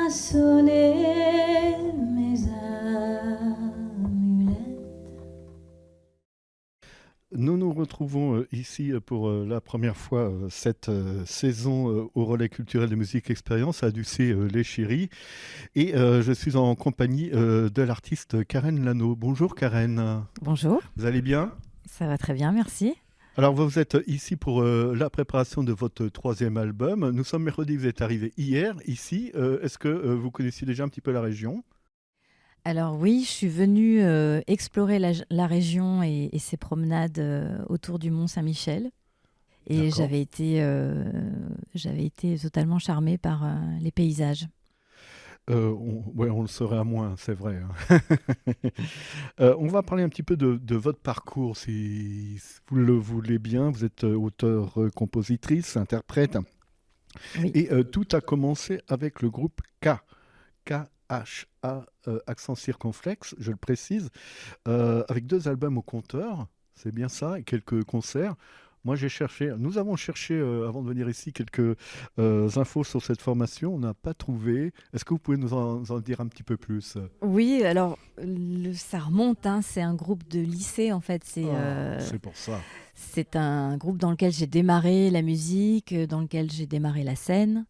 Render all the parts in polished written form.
sonner mes amulettes. Nous nous retrouvons ici pour la première fois cette saison au Relais culturel de musique expérience à Ducé-les-Chéris et je suis en compagnie de l'artiste Karen Lano. Bonjour Karen, Bonjour, vous allez bien? ça va très bien, merci. Alors vous êtes ici pour la préparation de votre troisième album. Nous sommes mercredi, vous êtes arrivé hier ici. Est-ce que vous connaissiez déjà un petit peu la région? Alors oui, je suis venue explorer la région et ses promenades autour du Mont Saint-Michel. Et D'accord. j'avais été totalement charmée par les paysages. Ouais, on le saurait à moins, c'est vrai, hein. On va parler un petit peu de votre parcours, si vous le voulez bien. Vous êtes auteur, compositrice, interprète, Oui, et tout a commencé avec le groupe K, K-H-A, accent circonflexe, je le précise, avec 2 albums au compteur, c'est bien ça, et quelques concerts. Moi, nous avons cherché, avant de venir ici, quelques infos sur cette formation. On n'a pas trouvé. Est-ce que vous pouvez nous en dire un petit peu plus? oui, alors ça remonte, hein, c'est un groupe de lycée en fait. C'est pour ça. C'est un groupe dans lequel j'ai démarré la musique, dans lequel j'ai démarré la scène.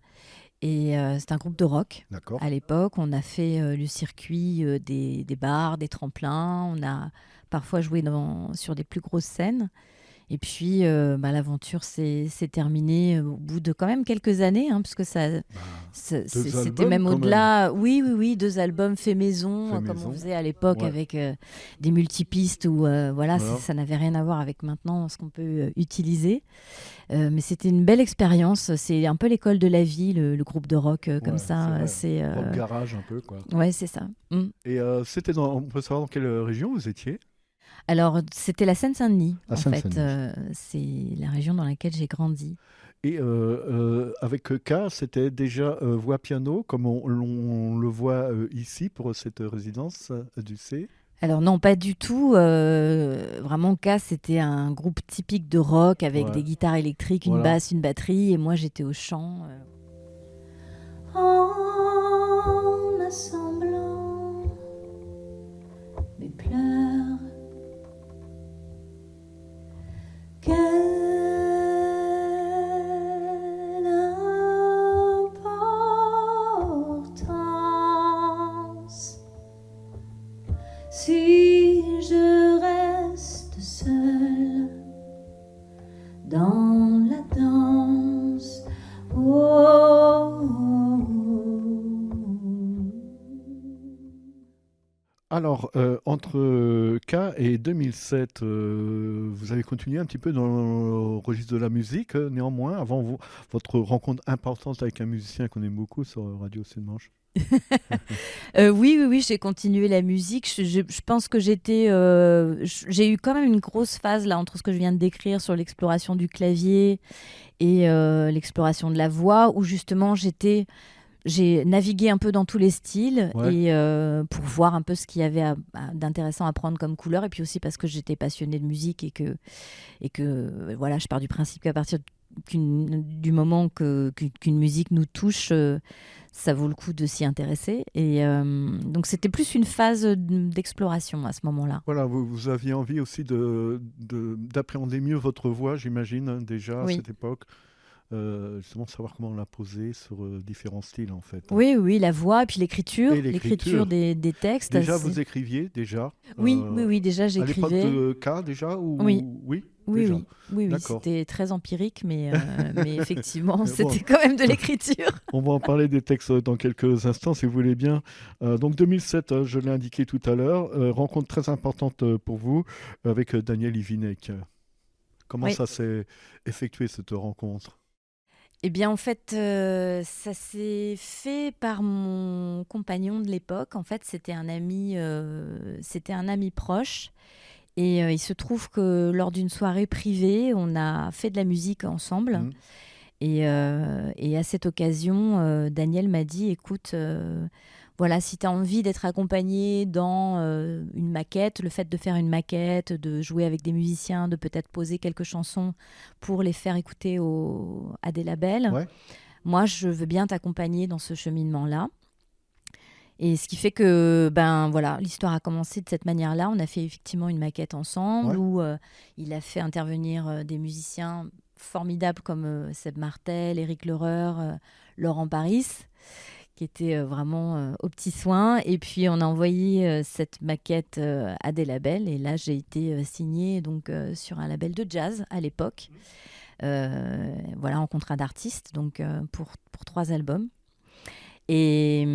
Et c'est un groupe de rock. D'accord. À l'époque, on a fait le circuit des bars, des tremplins. On a parfois joué sur des plus grosses scènes. Et puis, l'aventure s'est terminée au bout de quand même quelques années, hein, parce que Bah, 2 c'était albums même quand même. au-delà. Oui, oui, oui, 2 albums faits maison, Fait comme maison. on faisait à l'époque Ouais. avec des multipistes où voilà, Voilà. ça n'avait rien à voir avec maintenant ce qu'on peut utiliser. Mais c'était une belle expérience. C'est un peu l'école de la vie, le groupe de rock comme Ouais, ça. c'est vrai. Rock garage un peu, quoi. Ouais, c'est ça. Mm. Et on peut savoir dans quelle région vous étiez? Alors, c'était la Seine-Saint-Denis, À en fait. Seine-Saint-Denis. C'est la région dans laquelle j'ai grandi. Et avec K, c'était déjà voix piano, comme on le voit ici pour cette résidence du C. Alors non, pas du tout. Vraiment, K, c'était un groupe typique de rock avec Ouais. des guitares électriques, une Voilà. basse, une batterie. Et moi, j'étais au chant. En assemblant mes pleurs, quelle importance si je reste seule dans la danse. Oh, oh, oh. Alors, entre K et 2007, vous avez continué un petit peu dans le registre de la musique, néanmoins, avant votre rencontre importante avec un musicien qu'on aime beaucoup sur Radio Sud-Manche. Oui, oui, oui, j'ai continué la musique. Je pense que j'ai eu quand même une grosse phase là entre ce que je viens de décrire sur l'exploration du clavier et l'exploration de la voix, où justement j'ai navigué un peu dans tous les styles Ouais. et pour voir un peu ce qu'il y avait d'intéressant à prendre comme couleur, et puis aussi parce que j'étais passionnée de musique et que voilà, je pars du principe qu'à partir du moment qu'une musique nous touche, ça vaut le coup de s'y intéresser. Et donc c'était plus une phase d'exploration à ce moment-là. Voilà, vous aviez envie aussi d'appréhender mieux votre voix, j'imagine, hein, déjà à Oui. cette époque. Justement, savoir comment la poser sur différents styles, en fait. Oui, oui, la voix, et puis l'écriture, Et l'écriture. des textes. Déjà, vous écriviez, déjà Oui, oui, oui, déjà à l'époque j'écrivais. de K, déjà ou... Oui. Oui, Oui, déjà. oui, oui, oui, D'accord. c'était très empirique, mais effectivement, Mais bon. c'était quand même de l'écriture. On va en parler des textes dans quelques instants, si vous voulez bien. Donc 2007, je l'ai indiqué tout à l'heure, rencontre très importante pour vous avec Daniel Ivinek. Comment Oui. ça s'est effectué, cette rencontre? Eh bien, en fait, ça s'est fait par mon compagnon de l'époque. En fait, c'était un ami proche. Et il se trouve que lors d'une soirée privée, on a fait de la musique ensemble. Mmh. Et à cette occasion, Daniel m'a dit, écoute, voilà, si tu as envie d'être accompagné dans une maquette, le fait de faire une maquette, de jouer avec des musiciens, de peut-être poser quelques chansons pour les faire écouter à des labels, Ouais. moi, je veux bien t'accompagner dans ce cheminement-là. Et ce qui fait que ben voilà, l'histoire a commencé de cette manière-là. On a fait effectivement une maquette ensemble Ouais. où il a fait intervenir des musiciens formidables comme Seb Martel, Éric Lehrer, Laurent Paris, qui étaient vraiment aux petits soins. Et puis on a envoyé cette maquette à des labels. Et là, j'ai été signée donc sur un label de jazz à l'époque. Voilà, en contrat d'artiste, donc pour 3 albums. Et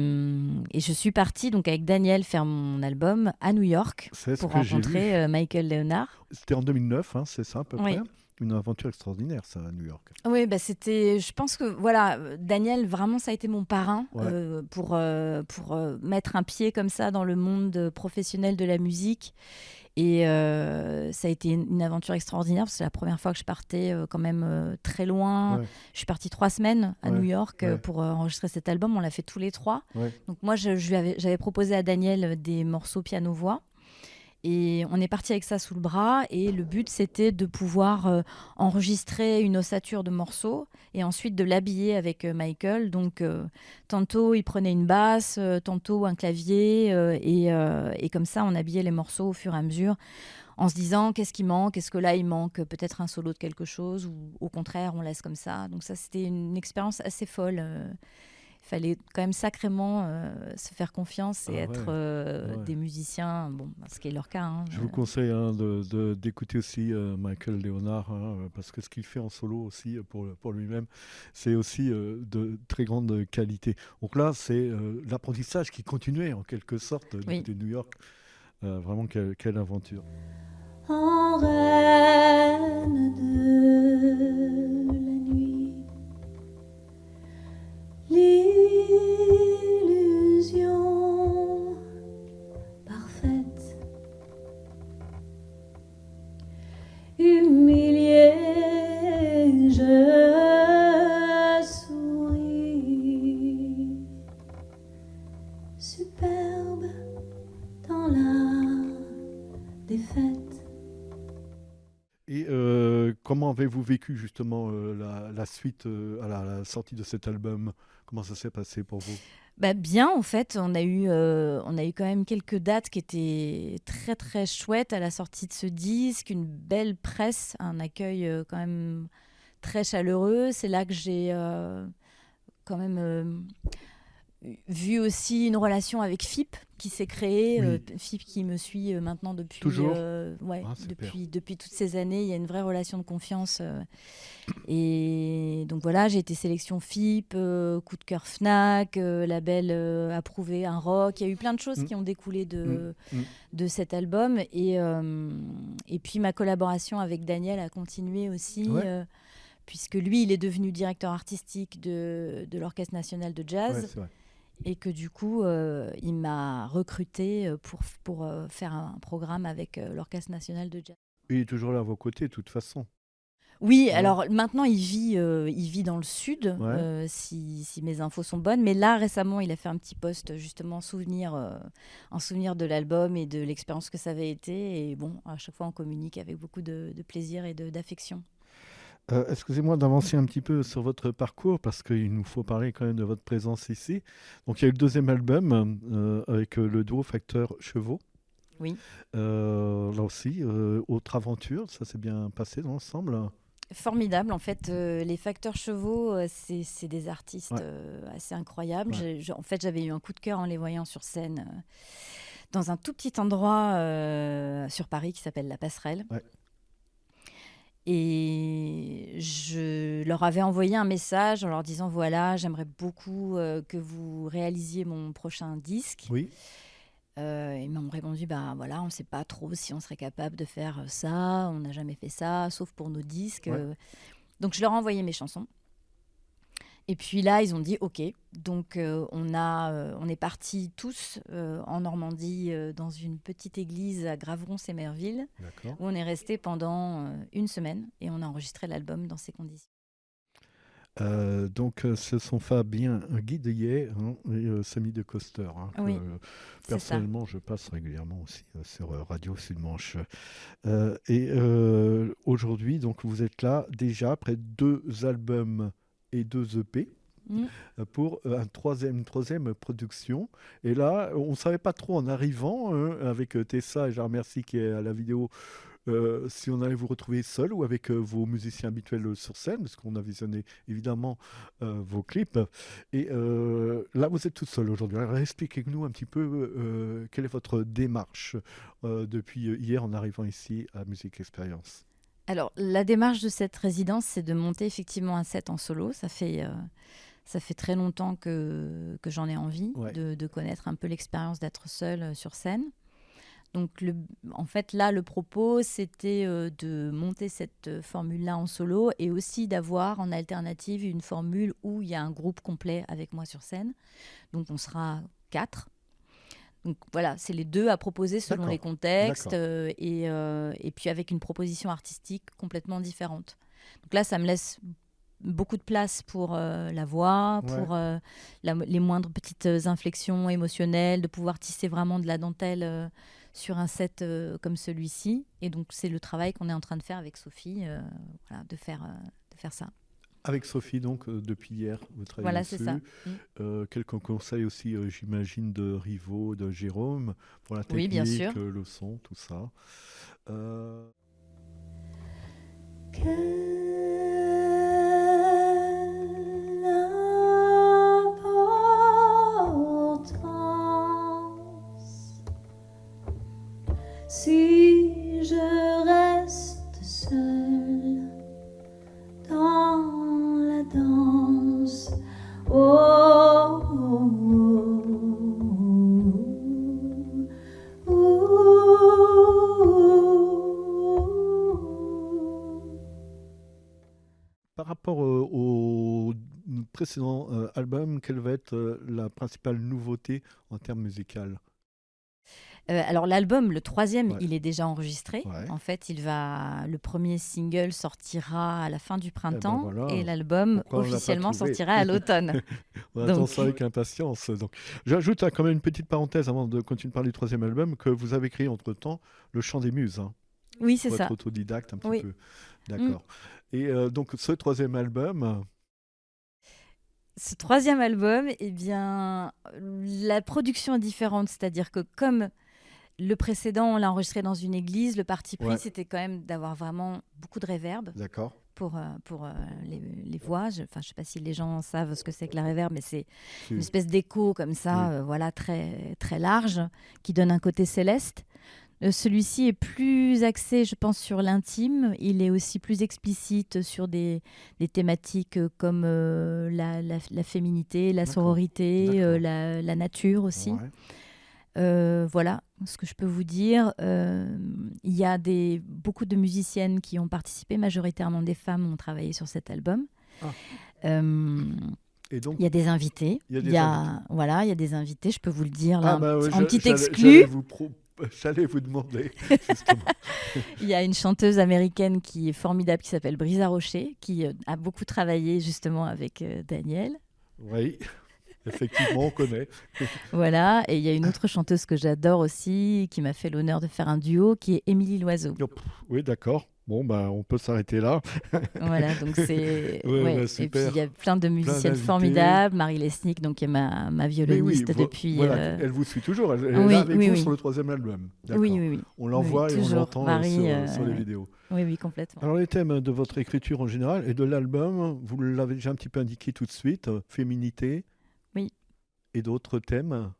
je suis partie donc avec Daniel faire mon album à New York C'est ce pour que j'ai vu. rencontrer Michael Leonard. C'était en 2009, hein, c'est ça à peu Oui. près. Une aventure extraordinaire, ça, à New York. Oui, bah c'était. Je pense que voilà, Daniel, vraiment, ça a été mon parrain Ouais. pour mettre un pied comme ça dans le monde professionnel de la musique. Et ça a été une aventure extraordinaire parce que c'est la première fois que je partais quand même très loin. Ouais. Je suis partie 3 semaines à Ouais, New York ouais. pour enregistrer cet album. On l'a fait tous les 3. Ouais. Donc moi, j'avais proposé à Daniel des morceaux piano-voix. Et on est parti avec ça sous le bras. Et le but, c'était de pouvoir enregistrer une ossature de morceaux et ensuite de l'habiller avec Michael. Donc, tantôt, il prenait une basse, tantôt un clavier. Et comme ça, on habillait les morceaux au fur et à mesure en se disant qu'est-ce qui manque, est-ce que là, il manque peut-être un solo de quelque chose ou au contraire, on laisse comme ça. Donc ça, c'était une expérience assez folle. Il fallait quand même sacrément se faire confiance et être ouais. des musiciens, bon, ce qui est leur cas. Hein, Je vous conseille d'écouter aussi Michael Leonard, hein, parce que ce qu'il fait en solo aussi pour lui-même, c'est aussi de très grande qualité. Donc là, c'est l'apprentissage qui continuait en quelque sorte du Oui. côté de New York. Vraiment, quelle aventure. En reine de la nuit, l'illusion parfaite, humiliée, je souris, superbe dans la défaite. Et comment avez-vous vécu justement la suite à la sortie de cet album? Comment ça s'est passé pour vous? Bah, bien, en fait, on a eu quand même quelques dates qui étaient très très chouettes à la sortie de ce disque, une belle presse, un accueil quand même très chaleureux. C'est là que j'ai quand même vu aussi une relation avec FIP qui s'est créée. Oui. FIP qui me suit maintenant depuis, Toujours ouais, Ah, super. depuis toutes ces années. Il y a une vraie relation de confiance. Et donc voilà, j'ai été sélection FIP, coup de cœur Fnac, label approuvé, un rock. Il y a eu plein de choses qui ont découlé de cet album. Et puis ma collaboration avec Daniel a continué aussi. Ouais. Puisque lui, il est devenu directeur artistique de l'Orchestre national de jazz. Ouais, c'est vrai. Et que du coup, il m'a recruté pour faire un programme avec l'Orchestre national de jazz. Il est toujours là à vos côtés, de toute façon. Oui, Ouais. alors maintenant, il vit dans le sud, Ouais. si mes infos sont bonnes. Mais là, récemment, il a fait un petit post, justement, en souvenir de l'album et de l'expérience que ça avait été. Et bon, à chaque fois, on communique avec beaucoup de plaisir et d'affection. Excusez-moi d'avancer un petit peu sur votre parcours parce qu'il nous faut parler quand même de votre présence ici. Donc il y a eu le deuxième album avec le duo Facteur Chevaux. Oui. Là aussi, autre aventure, ça s'est bien passé dans l'ensemble. Formidable, en fait, les Facteurs Chevaux, c'est des artistes assez incroyables. Ouais. En fait, j'avais eu un coup de cœur en les voyant sur scène dans un tout petit endroit sur Paris qui s'appelle La Passerelle. Ouais. Et je leur avais envoyé un message en leur disant voilà, j'aimerais beaucoup que vous réalisiez mon prochain disque. Oui. Ils m'ont répondu bah voilà, on ne sait pas trop si on serait capable de faire ça, on n'a jamais fait ça, sauf pour nos disques. Ouais. Donc je leur ai envoyé mes chansons. Et puis là, ils ont dit OK. Donc on est partis tous en Normandie dans une petite église à Graveron-Sémerville, D'accord. où on est resté pendant une semaine et on a enregistré l'album dans ces conditions. Donc ce sont Fabien Guidillet et Samy de Coster. Oui, personnellement, je passe régulièrement aussi sur Radio Sud-Manche. Et aujourd'hui, donc vous êtes là déjà après 2 albums et 2 EP. Mm. pour une troisième production. Et là, on ne savait pas trop en arrivant, avec Tessa, et je la remercie qui est à la vidéo, si on allait vous retrouver seul ou avec vos musiciens habituels sur scène, parce qu'on a visionné évidemment vos clips. Et là, vous êtes toute seule aujourd'hui. Alors, expliquez-nous un petit peu quelle est votre démarche depuis hier en arrivant ici à Music Experience. Alors, la démarche de cette résidence, c'est de monter effectivement un set en solo. Ça fait très longtemps que j'en ai envie Ouais. de connaître un peu l'expérience d'être seule sur scène. Donc, en fait, là, le propos, c'était de monter cette formule-là en solo et aussi d'avoir en alternative une formule où il y a un groupe complet avec moi sur scène. Donc, on sera 4. Donc voilà, c'est les deux à proposer selon D'accord. les contextes D'accord. et puis avec une proposition artistique complètement différente. Donc là, ça me laisse beaucoup de place pour la voix, Ouais. pour les moindres petites inflexions émotionnelles, de pouvoir tisser vraiment de la dentelle sur un set comme celui-ci. Et donc, c'est le travail qu'on est en train de faire avec Sophie, voilà, de faire ça. Avec Sophie, donc, depuis hier, vous travaillez Voilà, dessus. c'est ça. Quelques conseils aussi, j'imagine, de Rivo, de Jérôme, pour la Oui, technique, bien sûr. le son, tout ça. Euh, Quelle importance si je reste seule dans la danse. Oh, oh, oh, oh. Par rapport au précédent album, quelle va être la principale nouveauté en termes musicaux? Alors l'album, le troisième, Ouais. il est déjà enregistré. Ouais. En fait, le premier single sortira à la fin du printemps voilà. et l'album Pourquoi on l'a pas officiellement trouvé sortira à l'automne. On attend Donc- ça avec impatience. Donc, j'ajoute quand même une petite parenthèse avant de continuer de parler du troisième album, que vous avez créé entre-temps Le Chant des Muses, hein, Oui, c'est pour ça. être autodidacte un petit Oui. peu. D'accord. Et donc ce troisième album, Ce troisième album, eh bien, la production est différente. C'est-à-dire que comme le précédent, on l'a enregistré dans une église, le parti pris, Ouais. c'était quand même d'avoir vraiment beaucoup de reverb d'accord. pour les voix. Je ne sais pas si les gens savent ce que c'est que la reverb, mais c'est Tu- une espèce d'écho comme ça, Oui. voilà, très, très large, qui donne un côté céleste. Celui-ci est plus axé, je pense, sur l'intime. Il est aussi plus explicite sur des thématiques comme la féminité, la D'accord. sororité, D'accord. la nature aussi. Ouais. Voilà ce que je peux vous dire. Il y a beaucoup de musiciennes qui ont participé, majoritairement des femmes ont travaillé sur cet album. Ah. Et donc, Il y a des invités. Il y a des invités. Voilà, il y a des invités, je peux vous le dire là, ouais, en petit j'allais exclu. j'allais vous demander, justement. Il y a une chanteuse américaine qui est formidable, qui s'appelle Brisa Rocher, qui a beaucoup travaillé justement avec Daniel. Oui, effectivement, on connaît. Voilà, et il y a une autre chanteuse que j'adore aussi, qui m'a fait l'honneur de faire un duo, qui est Émilie Loiseau. Oui, d'accord. Bon, on peut s'arrêter là. Voilà, donc c'est... Ouais, Et super. puis il y a plein de musiciennes d'invités. formidables, Marie Lesnick, donc, qui est ma Mais violoniste oui, depuis... voilà, elle vous suit toujours. Elle est oui, là avec oui, vous oui. sur le troisième album. D'accord. Oui, oui, oui. On l'envoie et on toujours. l'entend Marie, sur les vidéos. Oui, oui, complètement. Alors, les thèmes de votre écriture en général et de l'album, vous l'avez déjà un petit peu indiqué tout de suite, féminité. Oui. Et d'autres thèmes.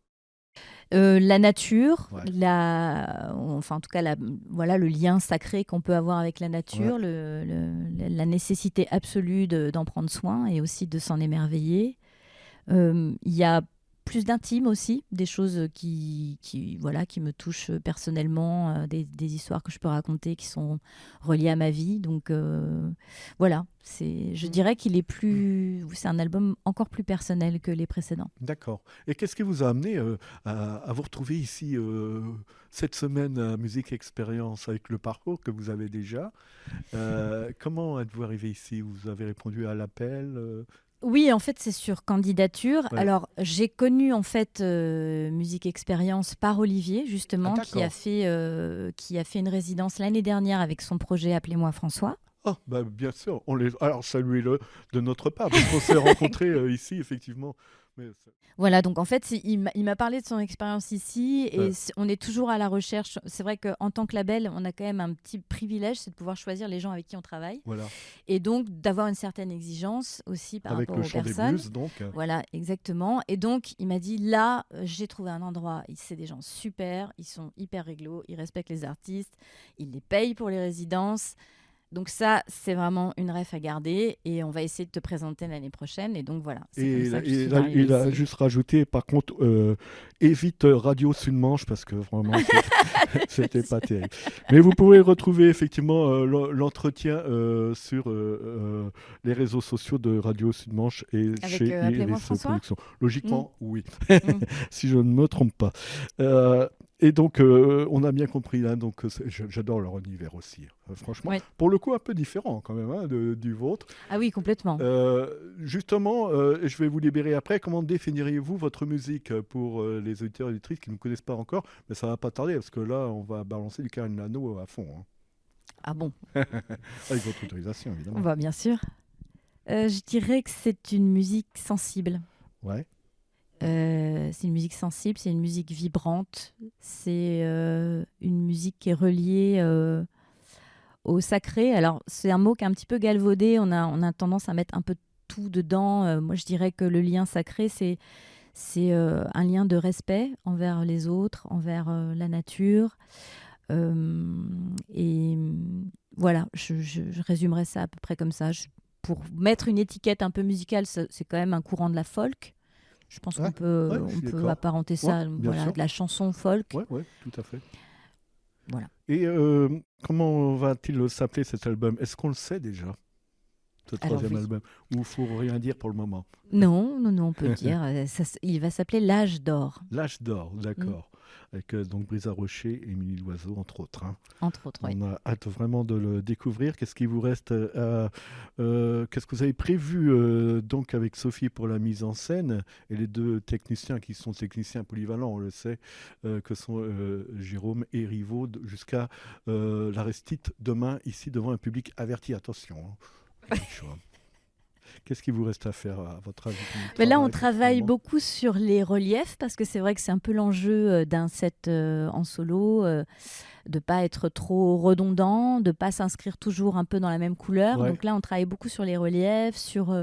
La nature, Ouais. enfin en tout cas voilà, le lien sacré qu'on peut avoir avec la nature, la nécessité absolue d'en prendre soin et aussi de s'en émerveiller. Il y a plus d'intime aussi, des choses qui me touchent personnellement, des histoires que je peux raconter qui sont reliées à ma vie. Donc voilà, je dirais qu'il est c'est un album encore plus personnel que les précédents. D'accord. Et qu'est-ce qui vous a amené à vous retrouver ici cette semaine à Music Experience avec le parcours que vous avez déjà? Comment êtes-vous arrivé ici? Vous avez répondu à l'appel? Oui, en fait, c'est sur candidature. Ouais. Alors, j'ai connu en fait Music Experience par Olivier, justement, Ah, qui a fait une résidence l'année dernière avec son projet Appelez-moi François. Ah, bah, bien sûr. Alors, saluez-le de notre part, parce qu'on s'est rencontrés ici, effectivement. Mais Voilà, donc en fait, il m'a parlé de son expérience ici et Ouais. on est toujours à la recherche. C'est vrai qu'en tant que label, on a quand même un petit privilège, c'est de pouvoir choisir les gens avec qui on travaille Voilà. et donc d'avoir une certaine exigence aussi par Avec rapport le aux chant des personnes. blues, donc. Voilà, exactement. Et donc, il m'a dit, là, j'ai trouvé un endroit, c'est des gens super, ils sont hyper réglo, ils respectent les artistes, ils les payent pour les résidences. Donc ça, c'est vraiment une ref à garder et on va essayer de te présenter l'année prochaine. Et donc voilà, c'est comme Et, ça que je suis il arrivée a ici. juste rajouté, par contre, évite Radio Sud-Manche parce que vraiment, c'était pas terrible. Mais vous pouvez retrouver effectivement l'entretien sur les réseaux sociaux de Radio Sud-Manche et Avec chez Appelez-moi Iris François. Productions. Logiquement, oui, Mm. si je ne me trompe pas. Et donc, on a bien compris, hein, donc j'adore leur univers aussi. Franchement, Ouais. pour le coup, un peu différent quand même hein, du vôtre. Ah oui, complètement. Justement, je vais vous libérer après. Comment définiriez-vous votre musique pour les auditeurs et auditrices qui ne connaissent pas encore? Mais ça va pas tarder parce que là, on va balancer du Karen Lano à fond. Hein. Ah bon, Avec votre autorisation, on évidemment. va bien sûr. Je dirais que c'est une musique sensible. Ouais, C'est une musique sensible, c'est une musique vibrante, c'est une musique qui est reliée au sacré. Alors, c'est un mot qui est un petit peu galvaudé, on a tendance à mettre un peu tout dedans. Moi, je dirais que le lien sacré, c'est un lien de respect envers les autres, envers la nature. Et voilà, je résumerais ça à peu près comme ça. Pour mettre une étiquette un peu musicale, c'est quand même un courant de la folk. Je pense ouais, qu'on peut, ouais, je on suis peut d'accord. apparenter Ouais, ça bien voilà, sûr. de la chanson folk. Ouais, ouais, tout à fait. Voilà. Et comment va-t-il s'appeler cet album? Est-ce qu'on le sait déjà, ce Alors troisième oui. album? Ou il faut rien dire pour le moment? Non, non, non, on peut le dire. Il va s'appeler L'âge d'or, L'âge d'or, d'accord. Avec donc Brisa Rocher et Émilie Loiseau, entre autres. Hein. entre autres. Oui. On a hâte vraiment de le découvrir. Qu'est-ce qui vous reste qu'est-ce que vous avez prévu donc avec Sophie pour la mise en scène et les deux techniciens qui sont techniciens polyvalents, on le sait, que sont Jérôme et Rivaud jusqu'à l'Aristide demain ici devant un public averti. Attention, hein. Qu'est-ce qui vous reste à faire à votre avis? Mais là, on travaille beaucoup sur les reliefs parce que c'est vrai que c'est un peu l'enjeu d'un set en solo, de pas être trop redondant, de pas s'inscrire toujours un peu dans la même couleur. Ouais. Donc là, on travaille beaucoup sur les reliefs, sur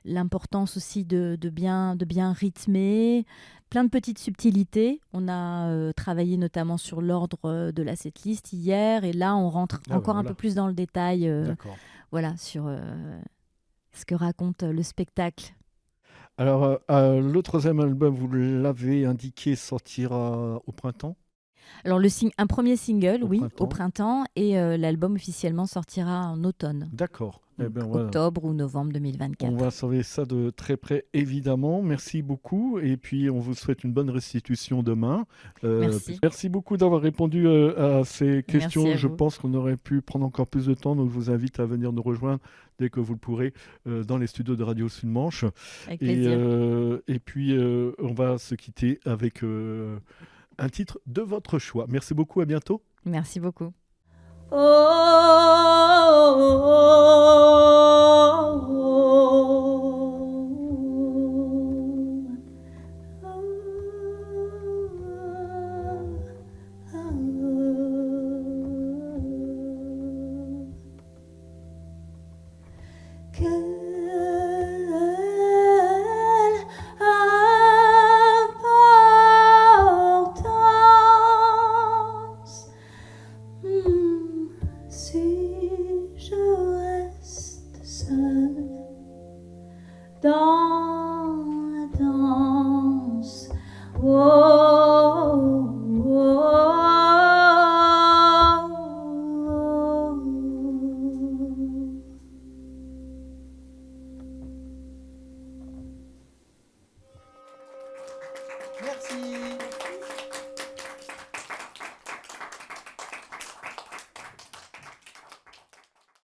l'importance aussi de bien rythmer, plein de petites subtilités. On a travaillé notamment sur l'ordre de la setlist hier et là, on rentre encore un peu plus dans le détail D'accord. voilà, sur ce que raconte le spectacle. Alors, le troisième album, vous l'avez indiqué, sortira au printemps? Alors, un premier single, Au oui, printemps. au printemps, et l'album officiellement sortira en automne, D'accord. Eh donc ben, voilà. octobre ou novembre 2024. On va surveiller ça de très près, évidemment. Merci beaucoup. Et puis, on vous souhaite une bonne restitution demain. Merci. Merci beaucoup d'avoir répondu à ces questions. Merci à Je vous. pense qu'on aurait pu prendre encore plus de temps. Donc, je vous invite à venir nous rejoindre dès que vous le pourrez dans les studios de Radio Sud-Manche. Avec plaisir. Et puis, on va se quitter avec un titre de votre choix. Merci beaucoup. À bientôt. Merci beaucoup. Si je reste seule dans